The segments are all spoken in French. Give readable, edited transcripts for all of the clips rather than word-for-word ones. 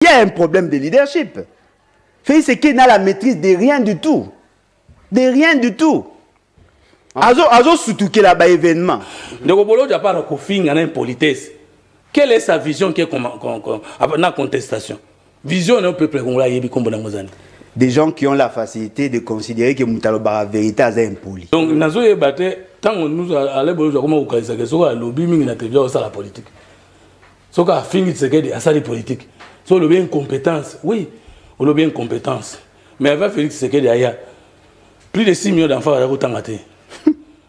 Il y a un problème de leadership. Félix Tshisekedi n'a la maîtrise de rien du tout. De rien du tout. Azo surtout qu'il a un événement. Donc, il n'y a pas de politesse. Quelle est sa vision qui est la contestation? Vision d'un peuple congolais comme des gens qui ont la facilité de considérer que Moutaloba vérité est impoli. Donc, tant que nous allons comment vous connaissez que ce lobby n'a pas la politique. Ce qui a fini de se faire à la politique. Ce lobby incompétence, oui, on lobby incompétence. Mais avec Félix Tshisekedi, il y a plus de 6 millions d'enfants à la route en maté.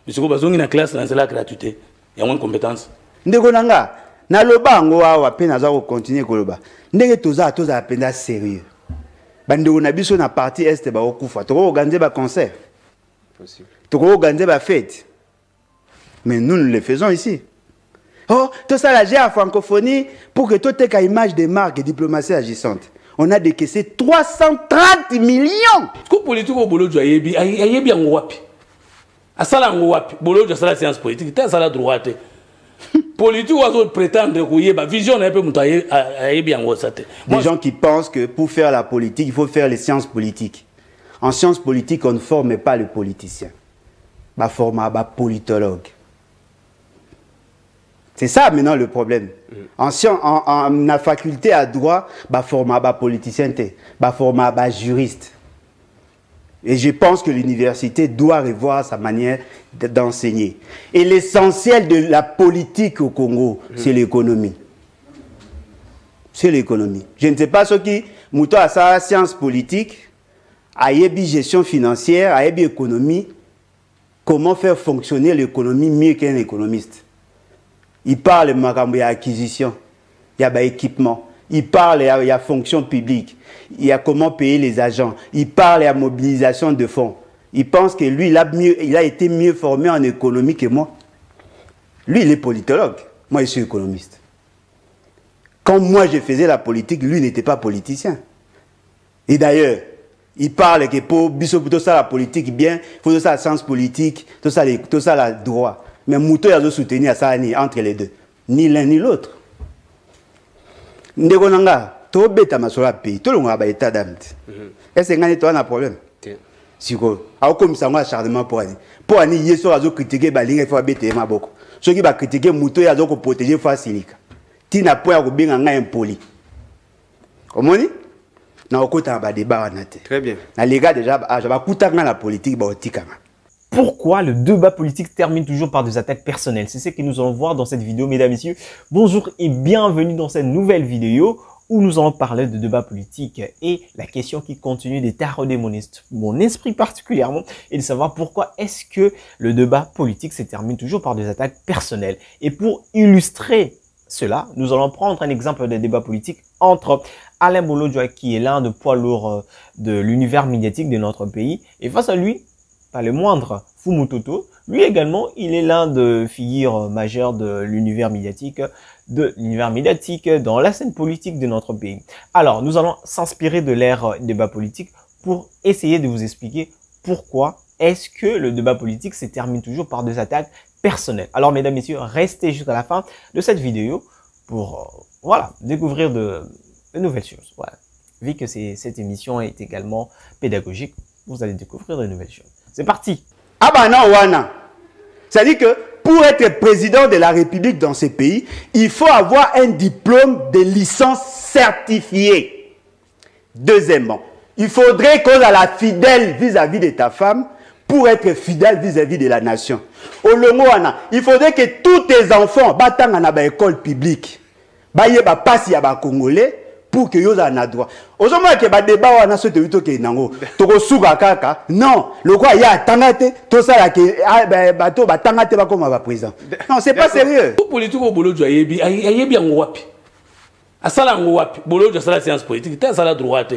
Mais ce qui est la classe, c'est la gratuité. Il y a moins de compétences. Ndegonanga, na loba ngoa wa pe naza ko continuer ko loba. Ndenge toza apenda sérieux. Bandeko na biso na partie est ba okufa. Toko organiser ba concert. Possible. Toko organiser ba fête. Mais nous le faisons ici. Oh, tout ça la à francophonie pour que tout ait image des marques et diplomatie agissante. On a décaissé 330 millions. Ce que politique au boulot du Ayebi, Ayebi en wapi. À ça la wapi, boulot de la science politique, t'as ça la droite. Politique ou prétendre que y a vision un peu mutaille Ayebi en wasate. Des gens qui pensent que pour faire la politique, il faut faire les sciences politiques. En sciences politiques, on ne forme pas le politicien. On forme un politologue. C'est ça maintenant le problème. En la faculté à droit, on forme un politicien, on forme un juriste. Et je pense que l'université doit revoir sa manière d'enseigner. Et l'essentiel de la politique au Congo, c'est l'économie. C'est l'économie. Je ne sais pas ce qui, Mouto a sa science politique, a une gestion financière, a une économie, comment faire fonctionner l'économie mieux qu'un économiste. Il parle de l'acquisition, il y a équipement. Il parle, il y a fonction publique, il y a comment payer les agents, il parle de la mobilisation de fonds. Il pense que lui, il a été mieux formé en économie que moi. Lui, il est politologue, moi je suis économiste. Quand moi je faisais la politique, lui n'était pas politicien. Et d'ailleurs, il parle que pour tout ça la politique bien, il faut tout ça la science politique, tout ça le droit. Mais Mouto il a soutenu ça entre les deux, ni l'un ni l'autre. Ndegonanga, to beta masola pays, to longa ba état d'âme. Est-ce que ngani to na problème? Siko, a comme ça moi acharnement pour ani yeso azo critiquer ba linga faut beta maboko. Ceux qui ba critiquer Mouto ya zo ko protéger facilika. Tina po ya ko benga nga impoli. Komoni? Na okota ba débat wana te. Très bien. Na les gars déjà ba kutanga la politique ba otikanga. Pourquoi le débat politique termine toujours par des attaques personnelles? C'est ce que nous allons voir dans cette vidéo, mesdames et messieurs. Bonjour et bienvenue dans cette nouvelle vidéo où nous allons parler de débat politique. Et la question qui continue de tarauder mon esprit particulièrement est de savoir pourquoi est-ce que le débat politique se termine toujours par des attaques personnelles. Et pour illustrer cela, nous allons prendre un exemple de débat politique entre Alain Bolodjoa, qui est l'un des poids lourds de l'univers médiatique de notre pays, et face à lui, pas le moindre, Fumutoto. Lui également, il est l'un des figures majeures de l'univers médiatique dans la scène politique de notre pays. Alors, nous allons s'inspirer de l'ère débat politique pour essayer de vous expliquer pourquoi est-ce que le débat politique se termine toujours par des attaques personnelles. Alors, mesdames, messieurs, restez jusqu'à la fin de cette vidéo pour, voilà, découvrir de nouvelles choses. Voilà. Vu que cette émission est également pédagogique, vous allez découvrir de nouvelles choses. C'est parti. Ah bah non, Wana. C'est-à-dire que pour être président de la République dans ce pays, il faut avoir un diplôme de licence certifiée. Deuxièmement, il faudrait qu'on soit la fidèle vis-à-vis de ta femme pour être fidèle vis-à-vis de la nation. Au Longo, Wana, il faudrait que tous tes enfants battent dans l'école publique. Baye ba passi ya ba Congolais pour que yo za na droit. Aujourd'hui que ba débat wana so te wito ke nango. Toko suka kaka. Non, le quoi ya tangate, tout ça là que bato ba tangate ba comme ba président. Non, c'est pas sérieux. Pour politique au boulot du Ayebi en wapi. Asala en wapi. Boulot de la science politique, t'as ça la droite.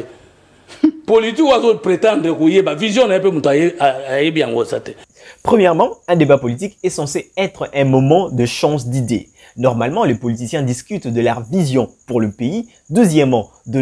Politique ou prétendre que y a vision un peu mutaille Ayebi en wasate. Premièrement, un débat politique est censé être un moment de chance d'idées. Normalement, les politiciens discutent de leur vision pour le pays. Deuxièmement, de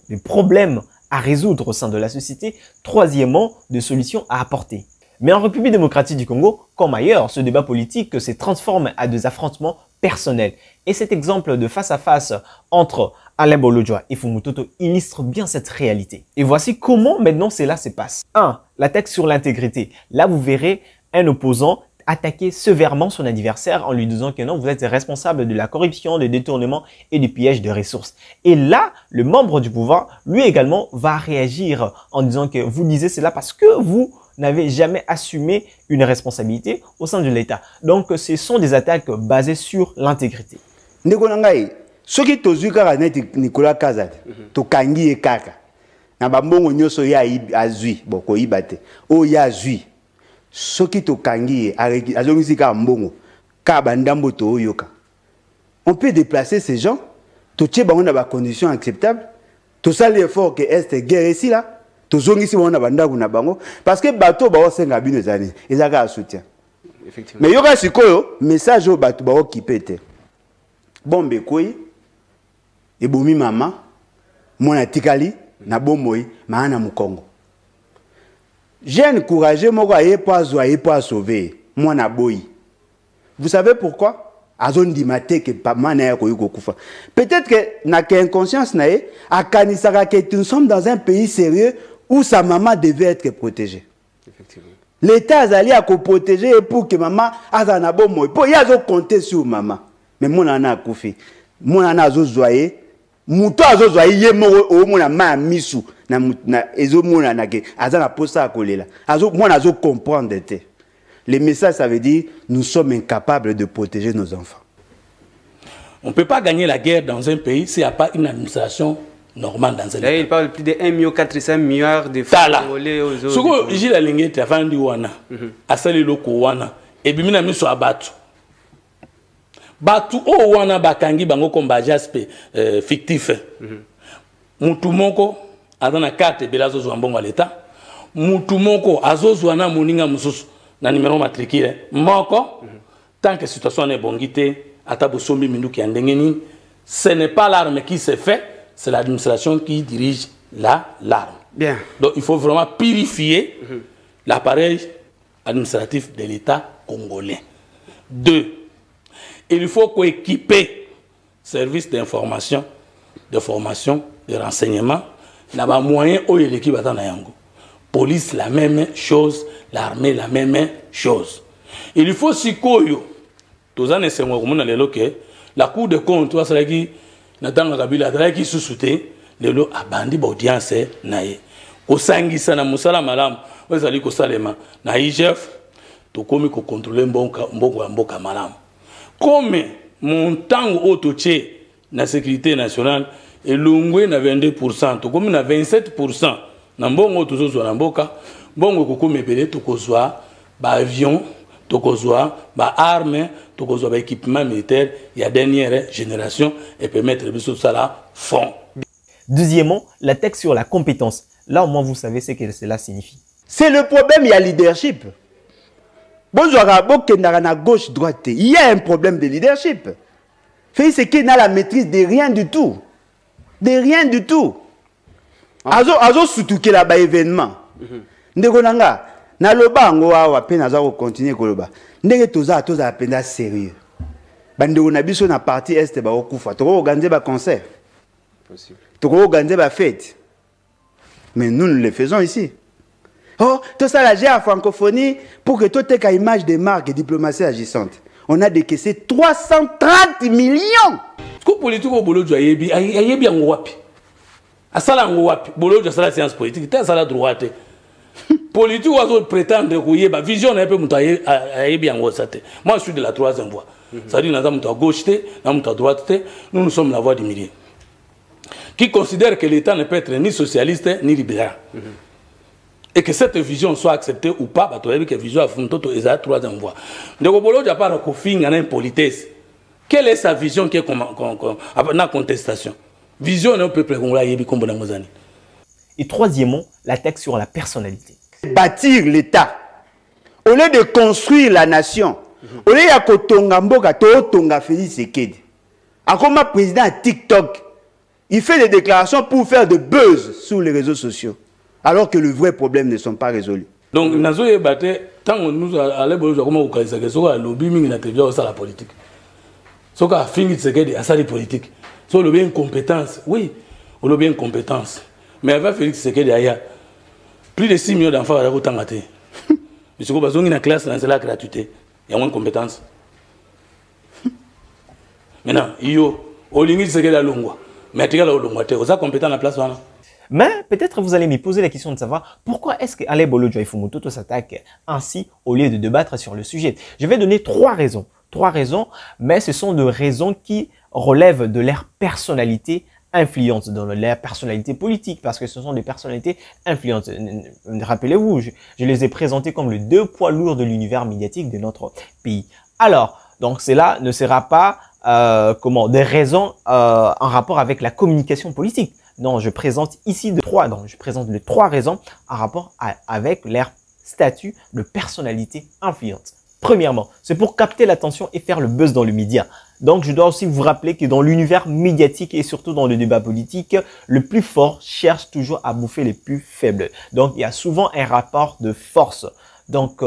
des problèmes à résoudre au sein de la société. Troisièmement, des solutions à apporter. Mais en République démocratique du Congo, comme ailleurs, ce débat politique se transforme à des affrontements personnelle. Et cet exemple de face à face entre Alain Bolojua et Fumutoto illustre bien cette réalité. Et voici comment maintenant cela se passe. 1. L'attaque sur l'intégrité. Là, vous verrez un opposant attaquer sévèrement son adversaire en lui disant que non, vous êtes responsable de la corruption, des détournements et du pillage de ressources. Et là, le membre du pouvoir, lui également, va réagir en disant que vous disez cela parce que vous n'avez jamais assumé une responsabilité au sein de l'État. Donc, ce sont des attaques basées sur l'intégrité. Soki tozui kaka neti Nicolas Kazat to kangi e kaka na bambongo nyoso ya azui boko ibate o ya azui soki to kangi azongisi ka mbongo ka bandambo to yoka on peut déplacer ces gens to tche bango na ba conditions acceptables to sali effort que est guerre ici là to zongisi bango na bandaku na bango parce que bateau ba osenga bino zani ezaka a soutien effectivement mais yoka sikoyo message au bateau ba okipete bombe koyi ebomi mama mona tikali na bomoi maana mukongo jeune courageux moko aye po azwa aye po sauver mona boyi. Vous savez pourquoi? Azon dimate que pas mana ya koyiko kufa. Peut-être que na ke inconscience na ye akanisaka que nous sommes dans un pays sérieux où sa maman devait être protégée. Effectivement. L'État azali a ko protéger pour que maman azana bomoi. Po ya zo compter sur maman. Mais mona na kufi. Mona na zo zoyer muto azozo aye moko o mona ma misu na ezo mona na ke azana posa akolela azo mona azo comprendre te. Le message ça veut dire nous sommes incapables de protéger nos enfants. On ne peut pas gagner la guerre dans un pays s'il n'y a pas une administration normale dans un pays. Il parle plus de 1,4 milliard de francs volés aux autres. Ce que j'ai la ligne est avant du wana asali loko wana et bimina miso abatu. Batu o wana bakangi bango komba jaspe fictif. Mutu moko azana carte belazo zo mbongo l'État. Mutu moko azozo na moninga mususu na numéro matricule moko tant que situation n'est bongité ata sombi minduki andengeni, ce n'est pas l'arme qui se fait, c'est l'administration qui dirige l'arme. Bien. Donc il faut vraiment purifier l'appareil administratif de l'État congolais. 2. Il faut équiper services d'information, de formation, de renseignement, n'a moyen où il l'équipe à Yango. Police la même chose, l'armée la même chose. Il faut si koyo, tous les c'est moi comme on a la Cour de compte, toi c'est qui n'attend Kabila, qui sous-souté, le lot a bandi audience naïe. Au sangisa na musala malam, vous allez ko salema na IGF, to komi ko contrôler mboka malam. Comme mon temps autoché na sécurité nationale et l'ungwe na 22%, to comme na 27%, na mbongo tozo na mboka, bongo ko mebele to kozwa ba avion, to kozwa ba armes, to kozwa ba équipement militaire, il y a dernière génération et permettre biso sala fond. Deuxièmement, l'attaque sur la compétence. Là au moins vous savez ce que cela signifie. C'est le problème, il y a leadership. Bonjour, à gauche, droite, il y a un problème de leadership. Fait c'est qu'il n'a la maîtrise de rien du tout. De rien du tout. Azo surtout que là-bas événement. Ndeko nanga, na loba ngo wa pe na za ko continuer ko loba. Ndenge toza apenda sérieux. Bandeko na biso na partie est ba okufa. To organiser ba concert. Possible. To organiser ba fête. Mais nous le faisons ici. Oh, tout ça, la GA francophonie, pour que tout ait une image de marque et diplomatie agissante. On a décaissé 330 millions. Ce que politique au boulot de Ayebi, Ayebi en wapi. À ça là en wapi. Boulot de la science politique, t'as ça la droite. Politique ou prétendre que Yeba vision un peu mutaye Ayebi en wasate. Moi je suis de la troisième voie. Ça dit, nous sommes à gauche, nous sommes à droite, nous sommes la voie du milieu. Qui considère que l'État ne peut être ni socialiste ni libéral. Et que cette vision soit acceptée ou pas, parce que la vision a fait la troisième voie. Donc, il n'y a pas de politesse. Quelle est sa vision qui est en contestation? Vision d'un peuple congolais. Et troisièmement, l'attaque sur la personnalité. Bâtir l'État. Au lieu de construire la nation, au lieu de Kotonga Mboka, Tonga Félix Sekedi. Comme président à TikTok, il fait des déclarations pour faire de buzz sur les réseaux sociaux. Alors que les vrais problèmes ne sont pas résolus. Donc, tant que nous allons comment vous la politique. Ce qu'a fini Tshisekedi à ça les politiques. So le bien compétence, oui, on le bien compétence. Mais avant Félix Tshisekedi aya plus de 6 millions d'enfants à la route en athée. Mais ce qu'on a besoin d'une classe dans la gratuité, il y a moins de compétences. Maintenant, il y a au limite Tshisekedi à Longwa, mais tu as au Longwa, tu as compétent à la place. Mais peut-être vous allez me poser la question de savoir pourquoi est-ce que Ale Bolo Joy-Fumututu s'attaque ainsi au lieu de débattre sur le sujet. Je vais donner trois raisons. Trois raisons, mais ce sont des raisons qui relèvent de leur personnalité influente, de leur personnalité politique, parce que ce sont des personnalités influentes. Rappelez-vous, je les ai présentées comme les deux poids lourds de l'univers médiatique de notre pays. Alors, donc cela ne sera pas des raisons en rapport avec la communication politique. Non, je présente ici les trois raisons en rapport avec leur statut de personnalité influente. Premièrement, c'est pour capter l'attention et faire le buzz dans le média. Donc, je dois aussi vous rappeler que dans l'univers médiatique et surtout dans le débat politique, le plus fort cherche toujours à bouffer les plus faibles. Donc, il y a souvent un rapport de force. Donc,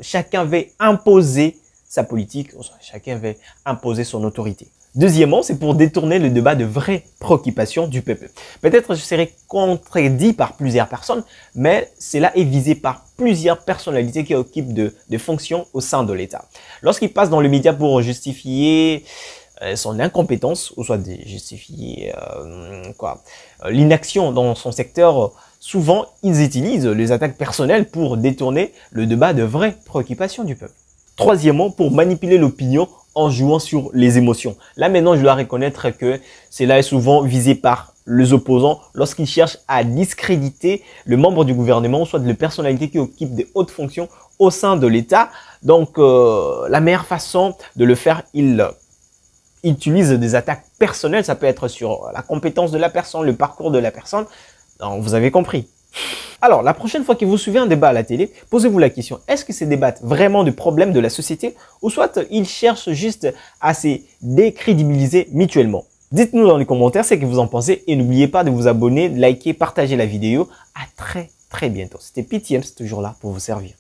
chacun veut imposer sa politique, chacun veut imposer son autorité. Deuxièmement, c'est pour détourner le débat de vraies préoccupations du peuple. Peut-être je serai contredit par plusieurs personnes, mais cela est visé par plusieurs personnalités qui occupent de fonctions au sein de l'État. Lorsqu'ils passent dans le média pour justifier son incompétence, ou soit justifier l'inaction dans son secteur, souvent ils utilisent les attaques personnelles pour détourner le débat de vraies préoccupations du peuple. Troisièmement, pour manipuler l'opinion en jouant sur les émotions. Là maintenant, je dois reconnaître que cela est souvent visé par les opposants lorsqu'ils cherchent à discréditer le membre du gouvernement, soit de personnalités qui occupent des hautes fonctions au sein de l'État. Donc, la meilleure façon de le faire, ils utilisent des attaques personnelles. Ça peut être sur la compétence de la personne, le parcours de la personne. Donc, vous avez compris. Alors, la prochaine fois que vous suivez un débat à la télé, posez-vous la question, est-ce que ces débats vraiment des problèmes de la société ou soit ils cherchent juste à se décrédibiliser mutuellement? Dites-nous dans les commentaires ce que vous en pensez et n'oubliez pas de vous abonner, de liker, partager la vidéo. À très bientôt. C'était PTM, c'est toujours là pour vous servir.